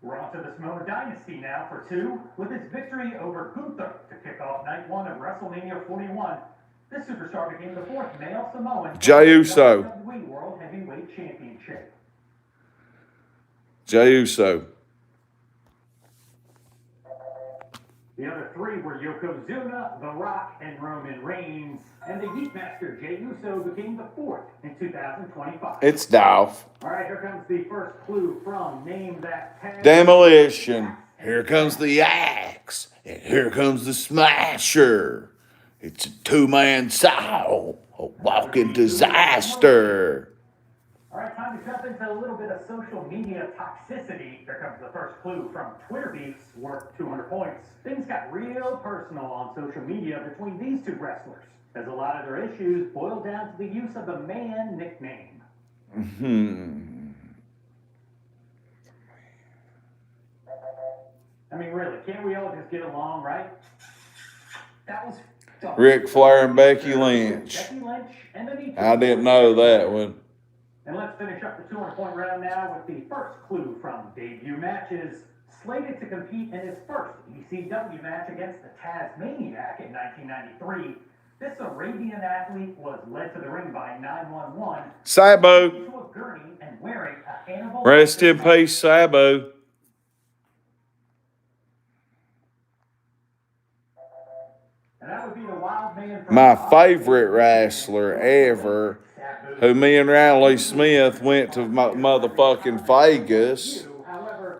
We're on to the Samoan Dynasty now for 2, with its victory over Gunther to kick off night 1 of WrestleMania 41. This superstar became the 4th male Samoan Jey Uso. WWE World Heavyweight Championship. Jey Uso. The other 3 were Yokozuna, The Rock, and Roman Reigns. And the Heatmaster Jey Uso became the 4th in 2025. It's Dolph. All right, here comes the first clue from Name That Tag. Demolition. Here comes the axe. And here comes the smasher. It's a 2-man saw. A walking disaster. All right, time to jump into a little bit of social media toxicity. Here comes the first clue from Twitter Beefs, worth 200 points. Things got real personal on social media between these 2 wrestlers, as a lot of their issues boiled down to the use of the man nickname. I mean, really, can't we all just get along, right? That was Ric Flair and Becky Lynch. Becky Lynch and the I didn't know that one. And let's finish up the 200-point round now with the first clue from debut matches. Slated to compete in his first ECW match against the Tasmaniac in 1993, this Arabian athlete was led to the ring by 911. Sabo. To a gurney and wearing a Hannibal. Rest in peace, Sabo. And that would be the Wild Man from My favorite wrestler ever, who me and Riley Smith went to motherfucking Vegas.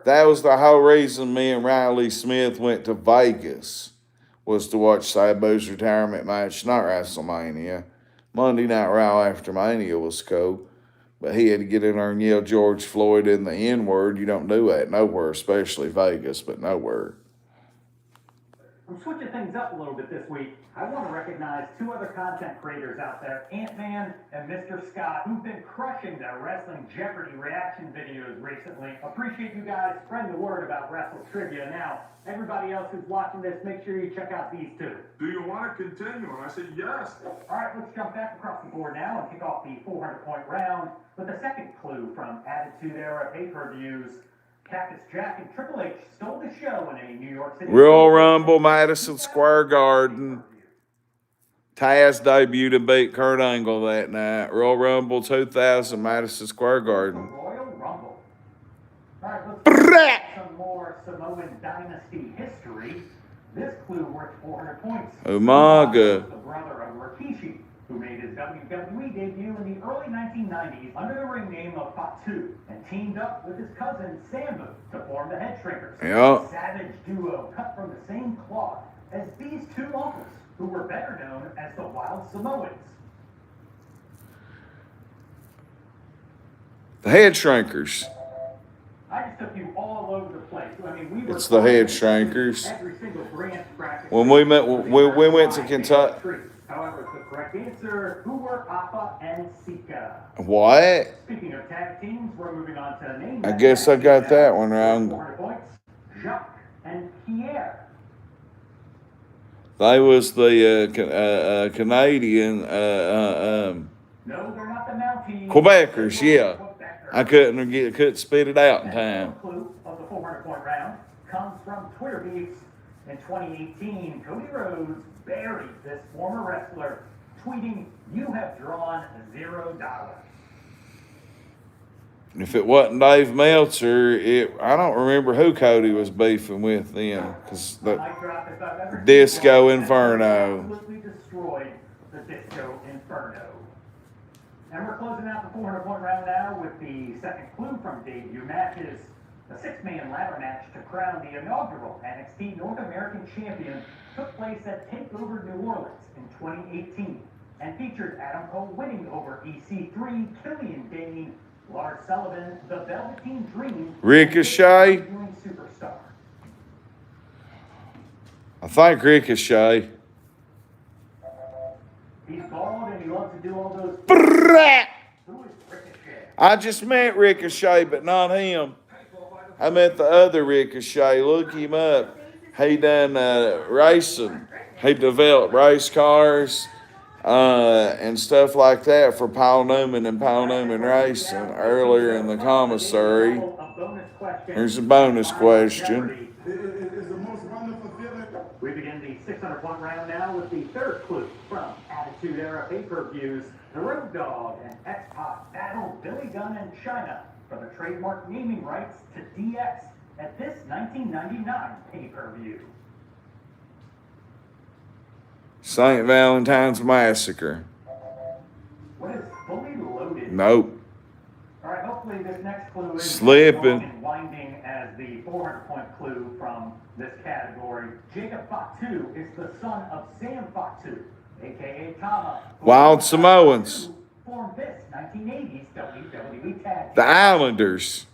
That was the whole reason me and Riley Smith went to Vegas, was to watch Sabo's retirement match, not WrestleMania. Monday Night Raw after Mania was cool, but he had to get in there and yell George Floyd in the N-word. You don't do that nowhere, especially Vegas, but nowhere. I'm switching things up a little bit this week. I want to recognize two other content creators out there, Ant-Man and Mr. Scott, who've been crushing their Wrestling Jeopardy reaction videos recently. Appreciate you guys spreading the word about Wrestle Trivia. Now, everybody else who's watching this, make sure you check out these two. Do you want to continue? And I said, yes. All right, let's jump back across the board now and kick off the 400-point round with the second clue from Attitude Era pay-per-views. Cactus Jack and Triple H stole the show in a New York City Royal Rumble, Madison Square Garden. Taz debuted and beat Kurt Angle that night. Royal Rumble 2000, Madison Square Garden. Royal Rumble. All right, let's look some more Samoan Dynasty history. This clue worth 400 points. Umaga. The brother of Rikishi, who made his WWE debut in the early 1990s under the ring name of Fatu and teamed up with his cousin Samu to form the Head Shrinkers. Yeah. A savage duo cut from the same cloth as these two uncles, who were better known as the Wild Samoans. The Head Shrinkers. I just took you all over the place. I mean, we were It's the Head Shrinkers. every single branch practice. When we went to Kentucky. However, the correct answer, who were Appa and Sika? What? Speaking of tag teams, we're moving on to name. I guess I got that one wrong. 400 points. Jacques and Pierre. They was the Canadian No, they're not the Mounties. Quebecers, yeah. I couldn't spit it out in time. The clue of the 400-point round comes from Twitter beefs. In 2018, Cody Rhodes buried this former wrestler, tweeting, "You have drawn $0." If it wasn't Dave Meltzer, I don't remember who Cody was beefing with then, because the Disco Inferno. Absolutely destroyed the Disco Inferno. And we're closing out the 400-point round now with the second clue from debut matches. The six-man ladder match to crown the inaugural NXT North American Champion took place at TakeOver New Orleans in 2018 and featured Adam Cole winning over EC3, Killian Dane, Lars Sullivan, the Velveteen Dream, Ricochet. and Superstar. I think Ricochet. He's bald and he loves to do all those. Who is Ricochet? I just met Ricochet, but not him. I met the other Ricochet. Look him up. He done racing. He developed race cars and stuff like that for Paul Newman and Paul Newman Racing earlier in the commissary. Here's a bonus question. We begin the 600-point round now with the third clue from Attitude Era pay-per-views. The Road Dogg and X-Pac battled Billy Gunn and China for the trademark naming rights to DX at this 1999 pay-per-view. St. Valentine's Massacre. What is Fully Loaded? Nope. All right, hopefully this next clue is Slipping. long and winding as the 400-point clue from this category. Jacob Fatu is the son of Sam Fatu, a.k.a. Tama. Wild Samoans. Formed this 1980s WWE tag team. The Islanders.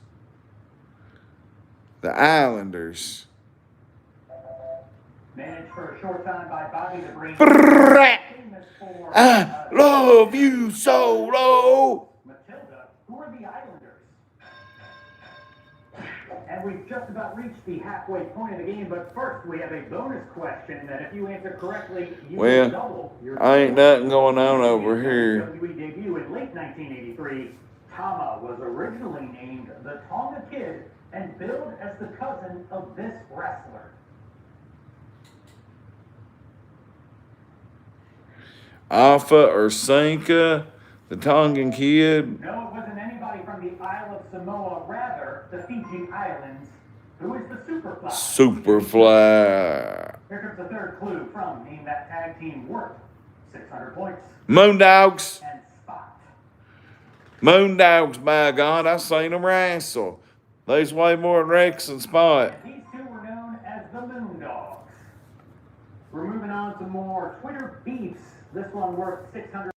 The Islanders. Managed for a short time by Bobby the Brain. Famous for, I love you solo. Matilda, who are the Islanders? And we've just about reached the halfway point of the game, but first we have a bonus question that if you answer correctly, you will double your ain't nothing going on over here. WWE debut in late 1983. Tama was originally named the Tonga Kid and billed as the cousin of this wrestler. Alpha or Sanka, the Tongan Kid. No, it wasn't anybody from the Isle of Samoa, rather the Fiji Islands. Who is the Superfly? Superfly. Here comes the third clue from Name That Tag Team worth 600 points. Moondogs. And Spot. Moondogs, by God, I seen them wrestle. They's way more than Rex and Spot. And these two were known as the Moondogs. We're moving on to more Twitter beefs. This one worth 600.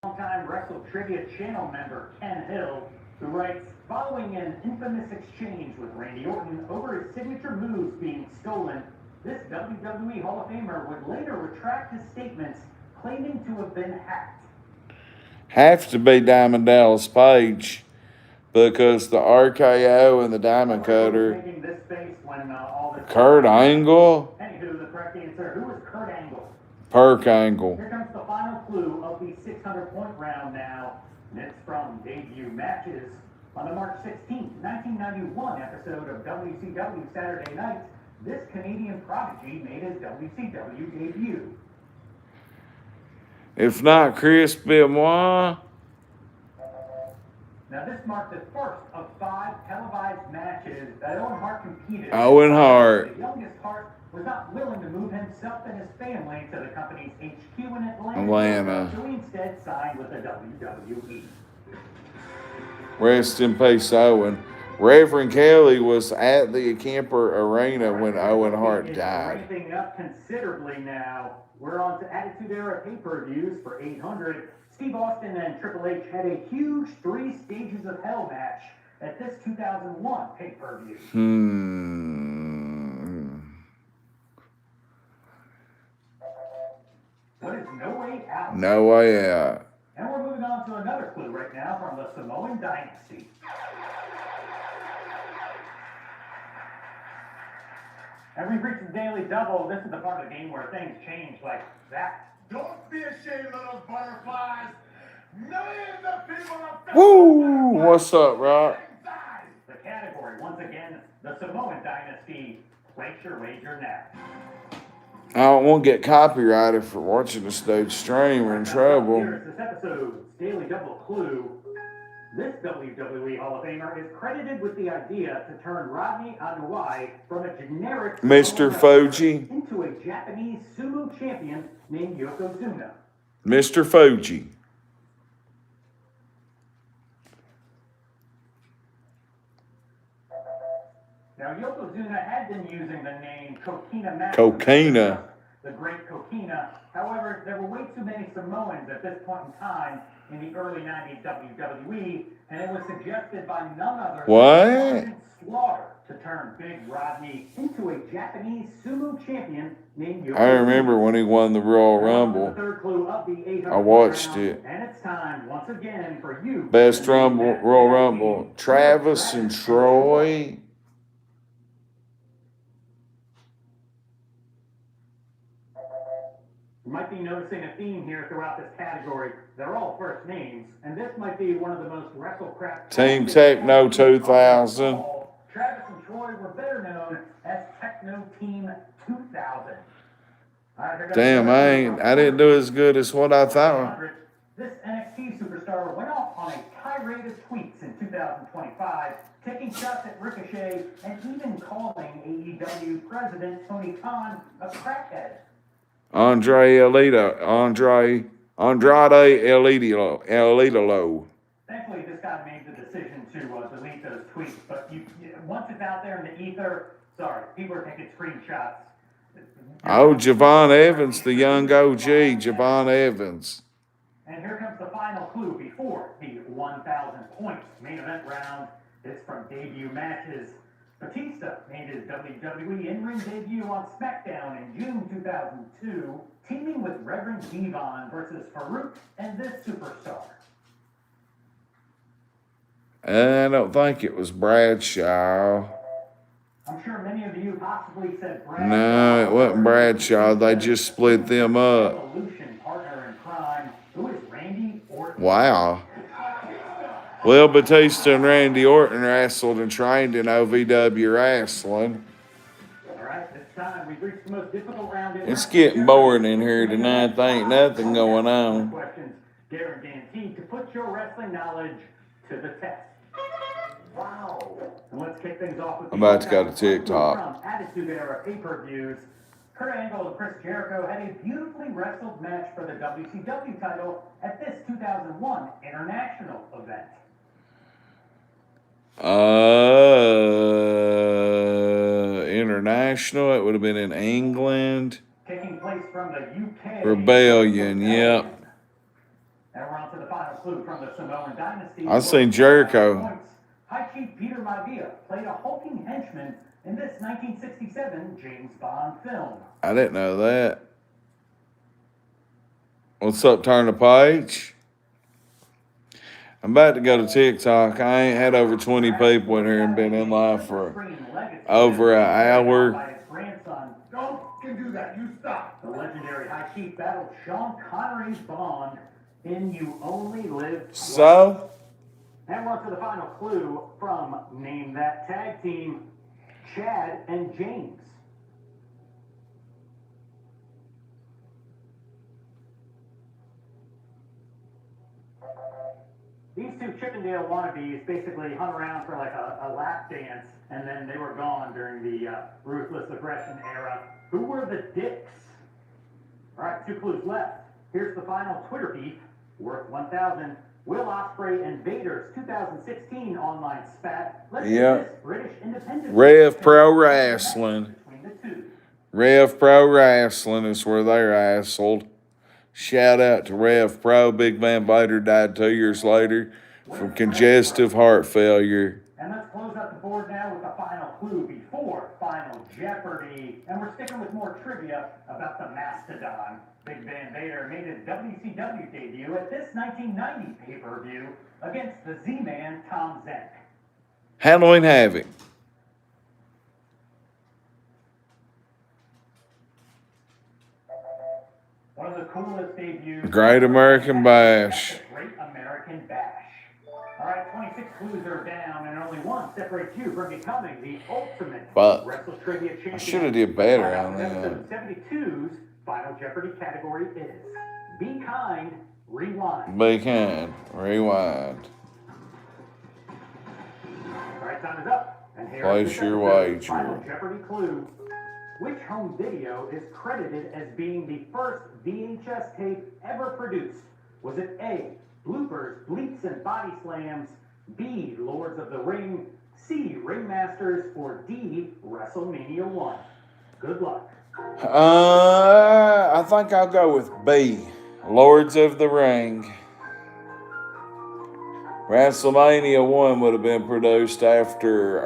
Longtime Wrestle Trivia channel member Ken Hill, who writes, following an infamous exchange with Randy Orton over his signature moves being stolen, This WWE Hall of Famer would later retract his statements, claiming to have been hacked. Have to be Diamond Dallas Page because the RKO and the Diamond Cutter. Making this face when all this Kurt Angle? Anywho, the correct answer, who is Kurt Angle? Perk Angle. Here comes the final clue of the 600-point round now. And it's from debut matches. On the March 16, 1991 episode of WCW Saturday Night, this Canadian prodigy made his WCW debut. If not Chris Benoit. Now, this marked the first of 5 televised matches that Owen Hart competed in. Owen Hart. The youngest Hart was not willing to move himself and his family to the company's HQ in Atlanta. So he instead signed with the WWE. Rest in peace, Owen. Reverend Kelly was at the Kemper Arena when Owen Hart died. Ramping up considerably now. We're on to Attitude Era pay-per-views for 800. Steve Austin and Triple H had a huge 3 Stages of Hell match at this 2001 pay-per-view. What is No Way Out? No Way Out. And we're moving on to another clue right now from the Samoan Dynasty. And we've reached the Daily Double. This is the part of the game where things change like that. Don't be ashamed of those butterflies. Millions of people have Woo! What's up, Rock? The category, once again, the Samoan Dynasty. Place your wager now. I don't want to get copyrighted for watching this dude stream. We're in trouble. Here's this episode's Daily Double clue. This WWE Hall of Famer is credited with the idea to turn Rodney Anuai from a generic Mr. Fuji. into a Japanese sumo champion named Yokozuna. Mr. Fuji. Now, Yokozuna had been using the name Kokina Master. Kokina. The Great Kokina. However, there were way too many Samoans at this point in time in the early 90s WWE, and it was suggested by none other than Slaughter to turn Big Rodney into a Japanese sumo champion named Yokozuna. I remember when he won the Royal Rumble. The third clue of the 800 I watched round, it. And it's time, once again, for you. Best Rumble, Royal Rumble. Travis and Troy. You might be noticing a theme here throughout this category. They're all first names, and this might be one of the most WrestleCraft. Team Techno 2000. Travis and Troy were better known as Techno Team 2000. Damn, I didn't do as good as what I thought. This NXT superstar went off on a tirade of tweets in 2025, taking shots at Ricochet and even calling AEW president Tony Khan a crackhead. Andrade Elidolo. Thankfully, this guy made the decision to delete those tweets, but once it's out there in the ether, sorry, people are taking screenshots. Oh, Javon Evans, the young OG, Javon Evans. And here comes the final clue before the 1,000 points main event round. It's from debut matches. Batista made his WWE in-ring debut on SmackDown in June 2002, teaming with Reverend Devon versus Farouk and this superstar. I don't think it was Bradshaw. I'm sure many of you possibly said Bradshaw. No, it wasn't Bradshaw. They just split them up. Evolution partner in crime. Who is Randy Orton? Wow. Well, Batista and Randy Orton wrestled and trained in OVW wrestling. All right, this time we've reached the most difficult round. It's getting boring in here tonight. There ain't nothing going on. Questions guaranteed to put your wrestling knowledge to the test. Wow. And let's kick things off with I'm about to go to TikTok. From Attitude Era pay-per-views. Kurt Angle and Chris Jericho had a beautifully wrestled match for the WCW title at this 2001 international event. International. It would have been in England. Taking place from the UK. Rebellion, yep. And we're on to the final clue from the Samoan Dynasty. I seen Jericho. High Chief Peter Maivia played a hulking henchman in this 1967 James Bond film. I didn't know that. What's up, turn the page? I'm about to go to TikTok. I ain't had over 20 people in here and been in live for over an hour. Don't can do that. You stop. The legendary High Chief battled Sean Connery's Bond in You Only Live Twice. So, And we're up to the final clue from Name That Tag Team, Chad and James. These two Chippendale wannabes basically hung around for like a lap dance, and then they were gone during the ruthless aggression era. Who were the Dicks? All right, 2 clues left. Here's the final Twitter beef, worth 1,000. Will Ospreay and Vader's 2016 online spat. Let's get this British independent. Rev Pro Wrestling. Between the two. Rev Pro Wrestling is where they're assled. Shout out to Rev Pro. Big Man Vader died 2 years later from congestive heart failure. And let's close out the board now with the final clue before Final Jeopardy. And we're sticking with more trivia about the Mastodon. Big Van Vader made his WCW debut at this 1990 pay-per-view against the Z-Man Tom Zenk. Halloween Havoc. One of the coolest debuts. Great American Bash. Great American Bash. All right, 26 clues are down, and only one separates you from becoming the ultimate Wrestle Trivia Champion. I should have did better on that. 72's Final Jeopardy category is Be Kind, Rewind. Be kind, rewind. All right, time is up. And here Place is the your wager. Final Jeopardy clue. Which home video is credited as being the first VHS tape ever produced? Was it A, bloopers, bleeps, and body slams, B, Lords of the Ring, C, Ringmasters, or D, WrestleMania 1? Good luck. I think I'll go with B, Lords of the Ring. WrestleMania 1 would have been produced after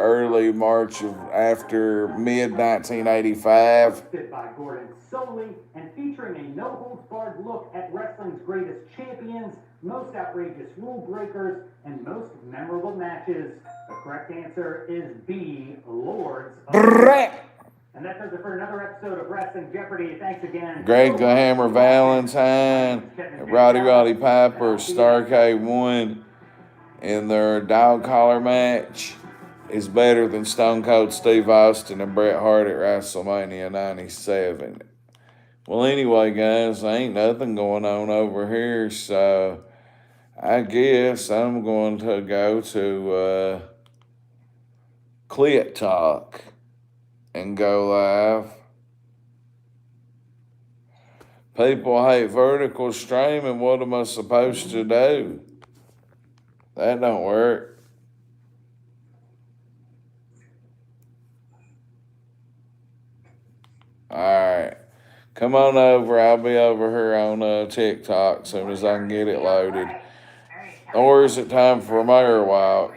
mid-1985. Hosted by Gordon Soley and featuring a no-holds-barred look at wrestling's greatest champions, most outrageous rule breakers, and most memorable matches. The correct answer is B, Lords of the Ring. And that does it for another episode of Wrestling Jeopardy. Thanks again. Greg the Hammer Valentine, Roddy Piper, Starcade 1 in their dog collar match is better than Stone Cold Steve Austin and Bret Hart at WrestleMania 97. Well, anyway, guys, ain't nothing going on over here, so I guess I'm going to go to Clit Talk and go live. People hate vertical streaming. What am I supposed to do? That don't work. All right. Come on over. I'll be over here on TikTok as soon as I can get it loaded. Or is it time for a mayor walk?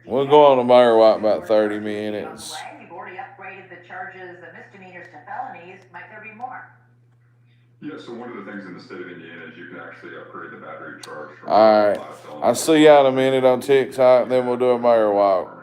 We'll go on a mayor walk about 30 minutes. You've already upgraded the charges of misdemeanors to felonies. Might there be more? Yeah, so one of the things in the state of Indiana is you can actually upgrade the battery charge. All right. I'll see y'all in a minute on TikTok, then we'll do a mayor walk.